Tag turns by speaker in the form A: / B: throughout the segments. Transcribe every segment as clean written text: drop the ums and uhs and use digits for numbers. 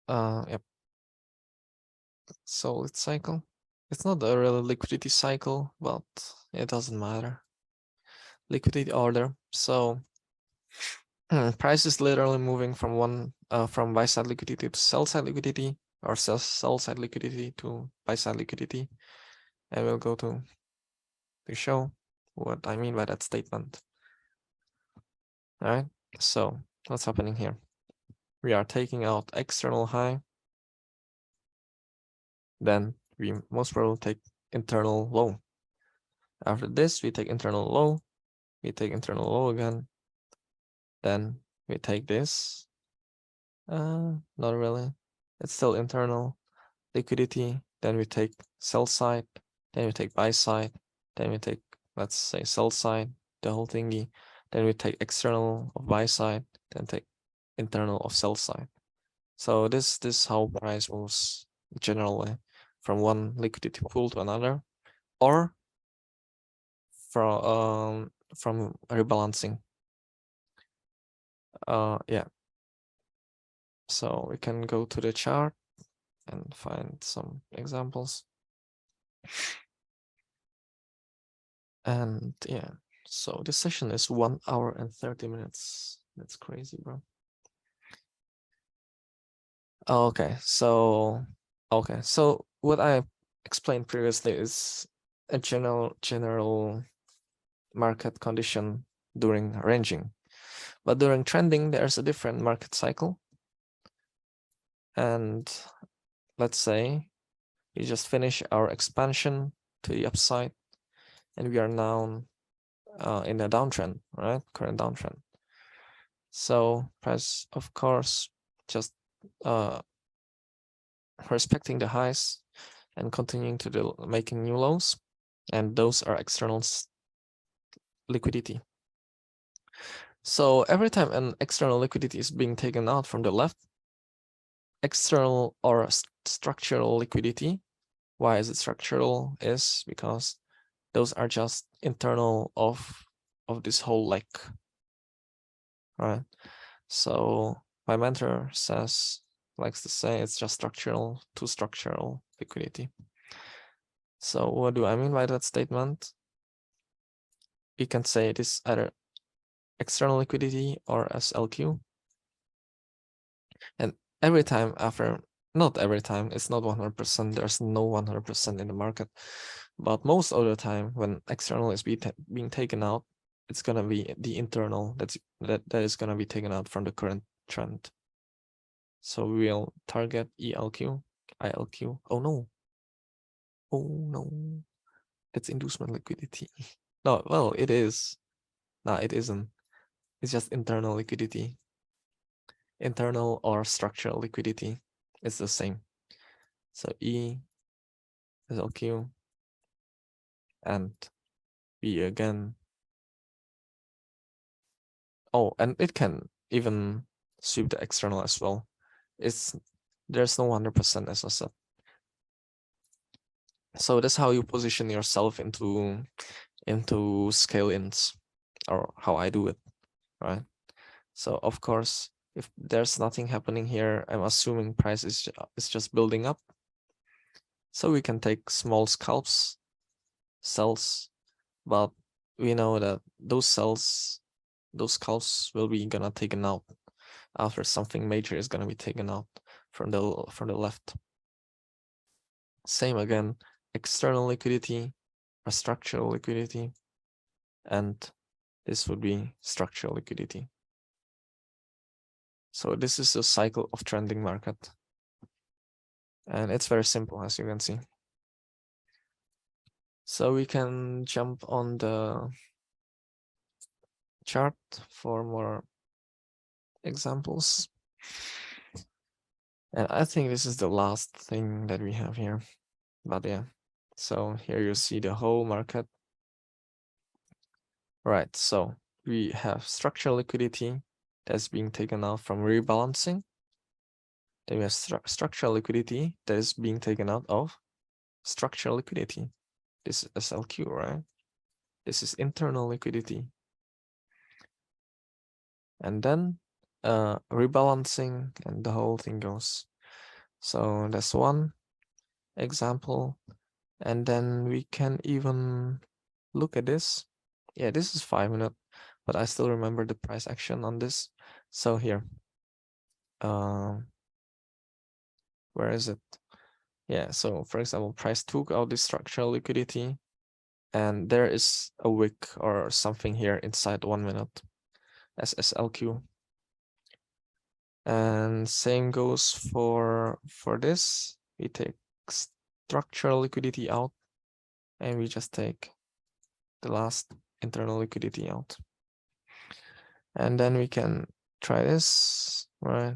A: Yep. Solid cycle. It's not a real liquidity cycle, but it doesn't matter. Liquidity order. So price is literally moving from from buy side liquidity to sell side liquidity, or sell side liquidity to buy side liquidity. And we'll go to show what I mean by that statement. All right. So what's happening here? We are taking out external high. Then we most probably take internal low. After this, we take internal low. We take internal low again. Then we take this. Not really. It's still internal liquidity. Then we take sell side. Then we take buy side. Then we take, let's say, sell side, the whole thingy. Then we take external of buy side. Then take internal of sell side. So this is how price moves generally from one liquidity pool to another, or from rebalancing. Yeah. So we can go to the chart and find some examples. And yeah, so this session is 1 hour and 30 minutes. That's crazy, bro. Okay, so what I explained previously is a general market condition during ranging, but during trending there's a different market cycle. And let's say we just finish our expansion to the upside, and we are now in a downtrend, right? Current downtrend. So price, of course, just respecting the highs and continuing to making new lows, and those are external liquidity. So every time an external liquidity is being taken out from the left, external or structural liquidity. Why is it structural? Is because those are just internal of this whole leg, right? So my mentor likes to say it's just structural to structural liquidity. So what do I mean by that statement? You can say it is either external liquidity or SLQ. And every time not every time, it's not 100%, there's no 100% in the market, but most of the time when external is being taken out, it's gonna be the internal that is gonna be taken out from the current trend. So we'll target ELQ, ILQ. Oh no, it's inducement liquidity. No, well, it is. No, it isn't. It's just internal liquidity. Internal or structural liquidity is the same. So E is LQ and B again. Oh, and it can even sweep the external as well. There's no 100% as I said. So that's how you position yourself into scale-ins, or how I do it, right? So of course, if there's nothing happening here, I'm assuming price is just building up. So we can take small scalps, sells, but we know that those scalps will be gonna taken out after something major is gonna be taken out from the left. Same again, external liquidity or structural liquidity, and this would be structural liquidity. So this is a cycle of trending market, and it's very simple, as you can see. So we can jump on the chart for more examples. And I think this is the last thing that we have here, but yeah. So here you see the whole market. Right, so we have structural liquidity that's being taken out from rebalancing. Then we have structural liquidity that is being taken out of structural liquidity. This is SLQ, right? This is internal liquidity. And then rebalancing, and the whole thing goes. So that's one example. And then we can even look at this. Yeah, this is 5 minutes, but I still remember the price action on this. So here, where is it? Yeah, so for example, price took out the structural liquidity, and there is a wick or something here inside 1 minute SSLQ. And same goes for this. We take structural liquidity out, and we just take the last internal liquidity out. And then we can try this, right?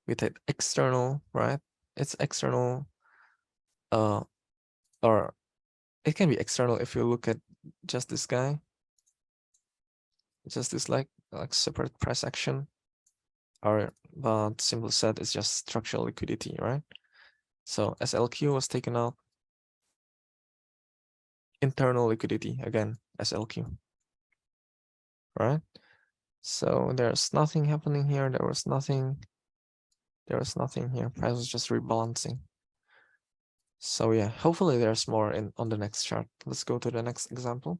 A: We take external, right? It's external, or it can be external if you look at just this guy, just this like separate price action, or but simply said it's just structural liquidity, right? So SLQ was taken out, internal liquidity again, SLQ, right? So there's nothing happening here. There was nothing here. Price was just rebalancing. So yeah, hopefully there's more on the next chart. Let's go to the next example.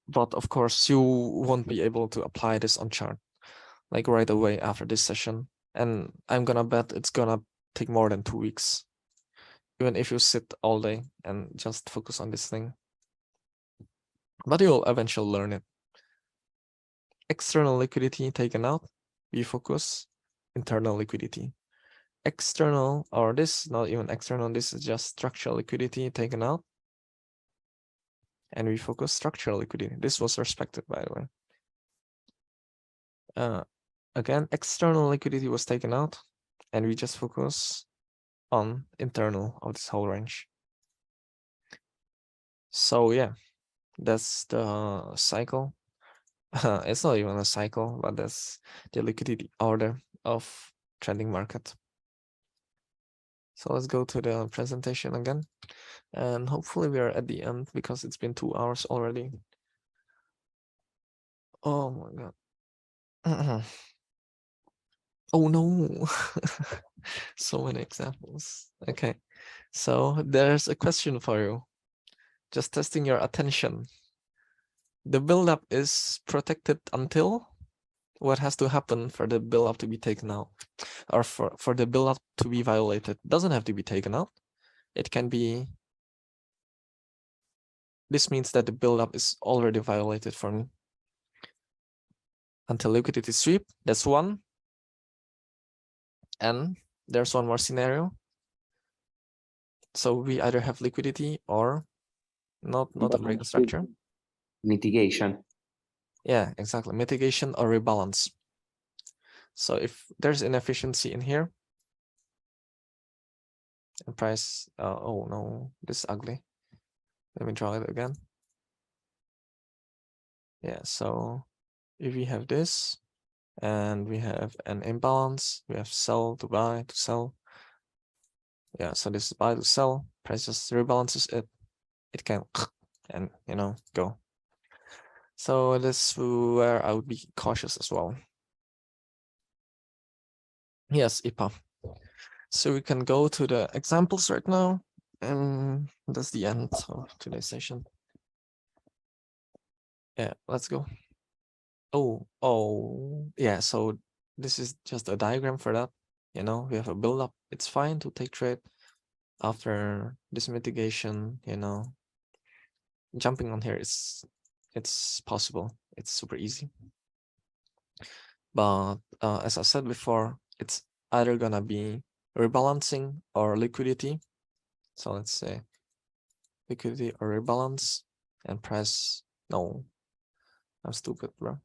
A: But of course, you won't be able to apply this on chart like right away after this session. And I'm gonna bet it's gonna take more than 2 weeks, even if you sit all day and just focus on this thing. But you'll eventually learn it. External liquidity taken out, we focus internal liquidity. External, or this, not even external, this is just structural liquidity taken out, and we focus structural liquidity. This was respected, by the way. Again, external liquidity was taken out, and we just focus on internal of this whole range. So yeah, that's the cycle. It's not even a cycle, but that's the liquidity order of trending market. So let's go to the presentation again, and hopefully we are at the end because it's been 2 hours already. Oh my god. Oh no. So many examples. Okay, so there's a question for you, just testing your attention. The buildup is protected until what has to happen for the buildup to be taken out, or for the buildup to be violated? Doesn't have to be taken out. It can be, this means that the buildup is already violated for me. Until liquidity sweep, that's one. And there's one more scenario. So we either have liquidity or not a break structure.
B: Mitigation.
A: Yeah, exactly. Mitigation or rebalance. So if there's inefficiency in here, and price, oh no, this is ugly. Let me draw it again. Yeah, so if we have this, and we have an imbalance, we have sell to buy to sell. Yeah, so this is buy to sell, price just rebalances it. It can, and go. So this is where I would be cautious as well. Yes, IPA. So we can go to the examples right now, and that's the end of today's session. Yeah, let's go. Oh, yeah, so this is just a diagram for that. We have a build-up. It's fine to take trade after this mitigation, jumping on here it's possible. It's super easy. But as I said before, it's either gonna be rebalancing or liquidity. So let's say liquidity or rebalance, and price, no, I'm stupid, bro.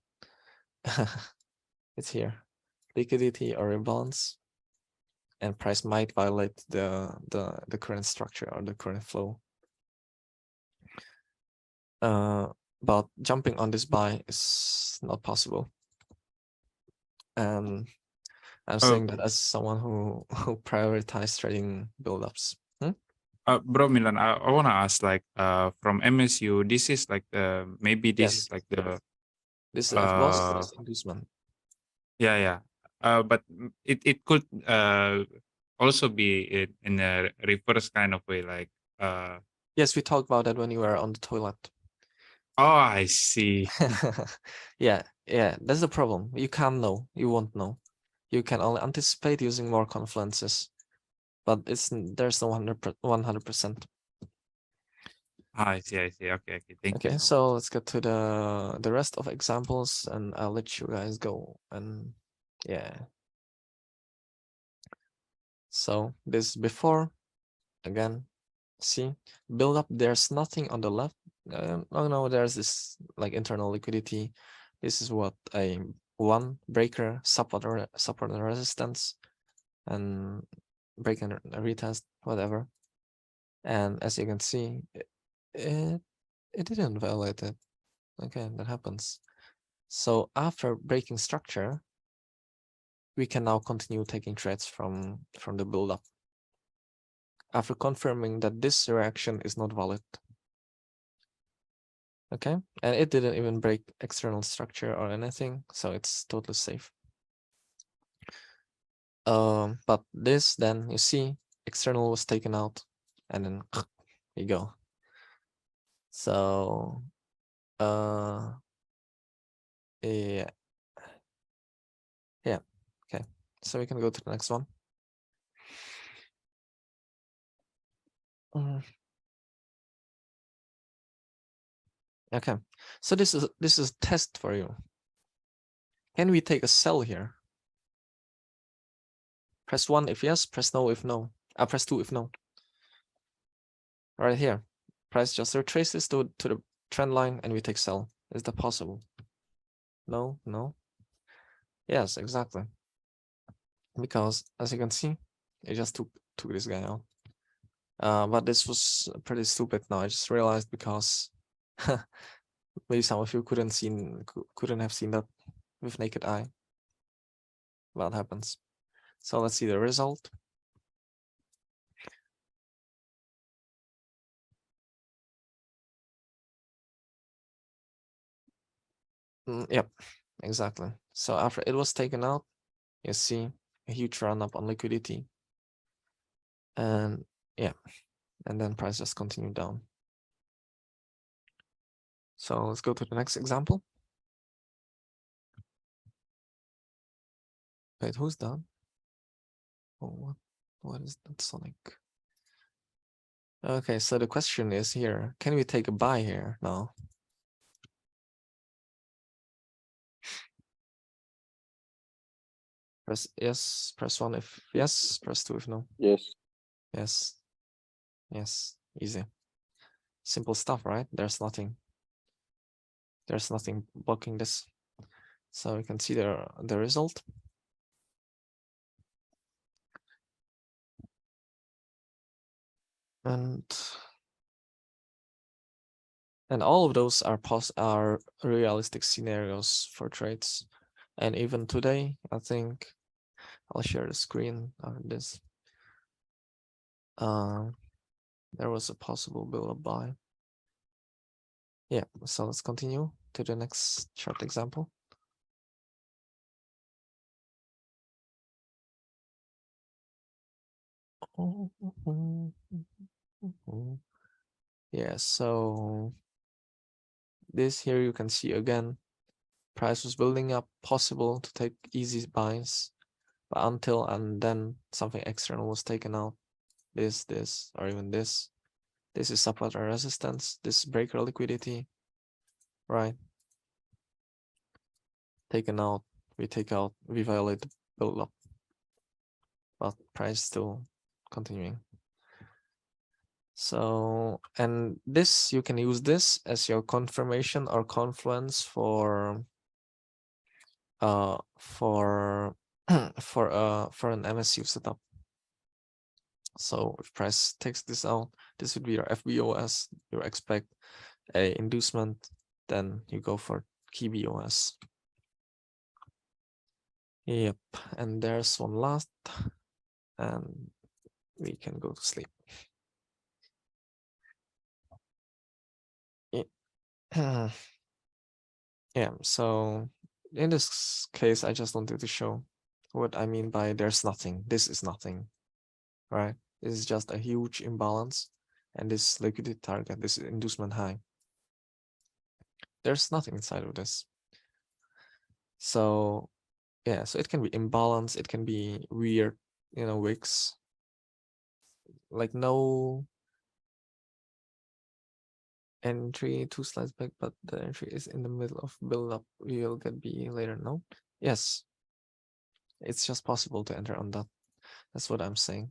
A: It's here, liquidity or rebalance, and price might violate the current structure or the current flow. But jumping on this buy is not possible. And I'm saying that as someone who prioritizes trading buildups.
C: Bro Milan, I want to ask, like, from MSU, this is like maybe this
A: Yes.
C: is like the
A: This is FBOS inducement.
C: Yeah. But it could also be in a reverse kind of way, like
A: Yes, we talked about that when you were on the toilet.
C: oh, I see.
A: Yeah, that's the problem. You can't know. You won't know. You can only anticipate using more confluences, but there's no 100%.
C: I see. Okay. Thank you
A: Okay,
C: so much.
A: so let's get to the rest of examples, and I'll let you guys go. And yeah, so this before, again, see, build up. There's nothing on the left. Oh no, there's this like internal liquidity. This is what a one breaker support and resistance, and break and retest, whatever. And as you can see, it didn't violate it. Okay, that happens. So after breaking structure, we can now continue taking trades from the build-up. After confirming that this reaction is not valid. Okay, and it didn't even break external structure or anything, so it's totally safe. But this, then you see, external was taken out, and then you go. So, yeah, okay. So we can go to the next one. Okay, so this is a test for you. Can we take a sell here? Press 1 if yes, press no if no. Press 2 if no. Right here. Price just retraces to the trend line and we take sell. Is that possible? No. Yes, exactly. Because as you can see, it just took this guy out. But this was pretty stupid now. I just realized because maybe some of you couldn't have seen that with naked eye. What happens? So let's see the result. Yep, exactly. So after it was taken out, you see a huge run up on liquidity. And yeah, and then price just continued down. So let's go to the next example. Wait, who's done? Oh, what is that, Sonic? Okay, so the question is here, can we take a buy here now? Press yes, press 1 if yes, press 2 if no.
B: Yes.
A: Yes, easy. Simple stuff, right? There's nothing blocking this. So you can see the result. And all of those are realistic scenarios for trades. And even today, I think I'll share the screen of this. There was a possible build-up buy. Yeah, so let's continue to the next chart example. Yeah, so this here you can see again, price was building up, possible to take easy buys, but until and then something external was taken out. This, or even this. This is support or resistance. This is breaker liquidity, right? Taken out, we take out, we violate the build up, but price still continuing. So, and this, you can use this as your confirmation or confluence for an MSU setup. So if price takes this out, this would be your FBOS. You expect a inducement, then you go for key BOS. Yep, and there's one last, and we can go to sleep. Yeah, so in this case, I just wanted to show what I mean by there's nothing. This is nothing, right? This is just a huge imbalance, and this liquidity target, this inducement high. There's nothing inside of this. So yeah, so it can be imbalance, it can be weird, wicks, like no entry 2 slides back, but the entry is in the middle of build up. We will get B later. No, yes, it's just possible to enter on that. That's what I'm saying.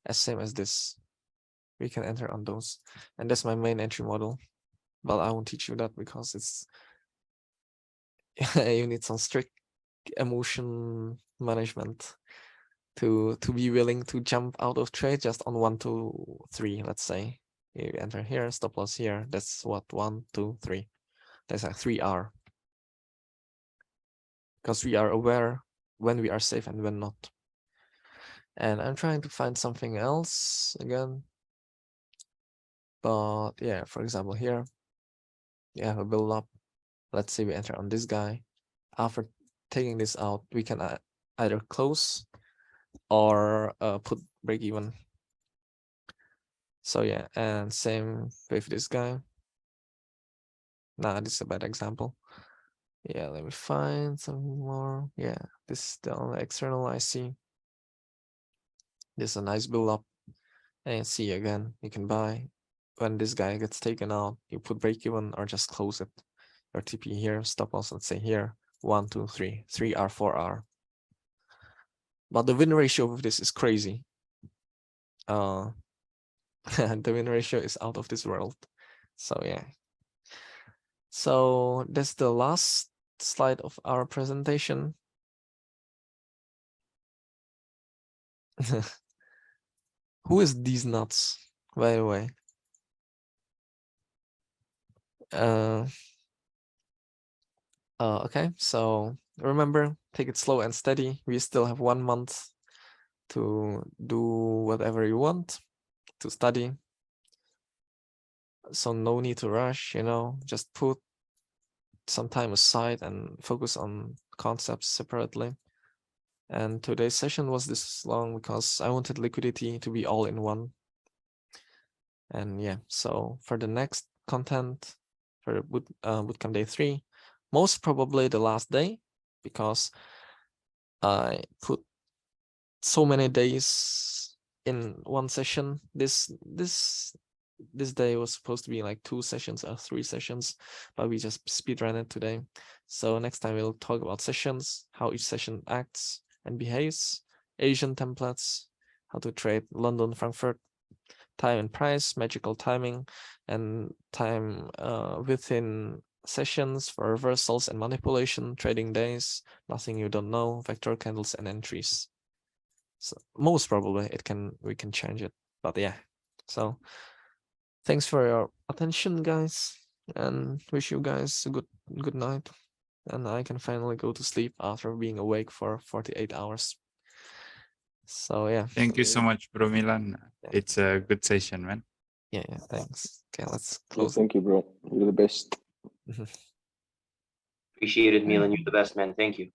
A: As same as this, we can enter on those, and that's my main entry model. But I won't teach you that because it's you need some strict emotion management to be willing to jump out of trade just on 1, 2, 3. Let's say you enter here, stop loss here. That's what 1, 2, 3. That's a 3R. Because we are aware when we are safe and when not. And I'm trying to find something else again. But yeah, for example, here you have a build up. Let's say we enter on this guy. After taking this out, we can either close or put break even. So yeah, and same with this guy. Nah, this is a bad example. Yeah, let me find some more. Yeah, this is the only external I see. This is a nice build up. And see again, you can buy. When this guy gets taken out, you put break even or just close it. Your TP here, stop loss, let's say here, 1, 2, 3, 3R, 4R. But the win ratio with this is crazy. The win ratio is out of this world. So yeah. So that's the last slide of our presentation. Who is these nuts, by the way? Okay, so remember, take it slow and steady. We still have 1 month to do whatever you want, to study. So no need to rush, just put some time aside and focus on concepts separately. And today's session was this long because I wanted liquidity to be all in one. And yeah, so for the next content, for the bootcamp day 3, most probably the last day, because I put so many days in one session. This day was supposed to be like 2 sessions or 3 sessions, but we just speedrun it today. So next time we'll talk about sessions, how each session acts and behaves, Asian templates, how to trade London, Frankfurt, time and price, magical timing, and time within sessions for reversals and manipulation, trading days, nothing you don't know, vector candles and entries. So most probably we can change it, but yeah. So thanks for your attention, guys, and wish you guys a good night. And I can finally go to sleep after being awake for 48 hours. So yeah.
C: Thank you so much, Bro Milan.
A: Yeah.
C: It's a good session, man.
A: Yeah, thanks. Okay, let's
D: Yeah,
A: close.
D: thank you, bro. You're the best.
B: Appreciate it, Milan. You're the best, man. Thank you.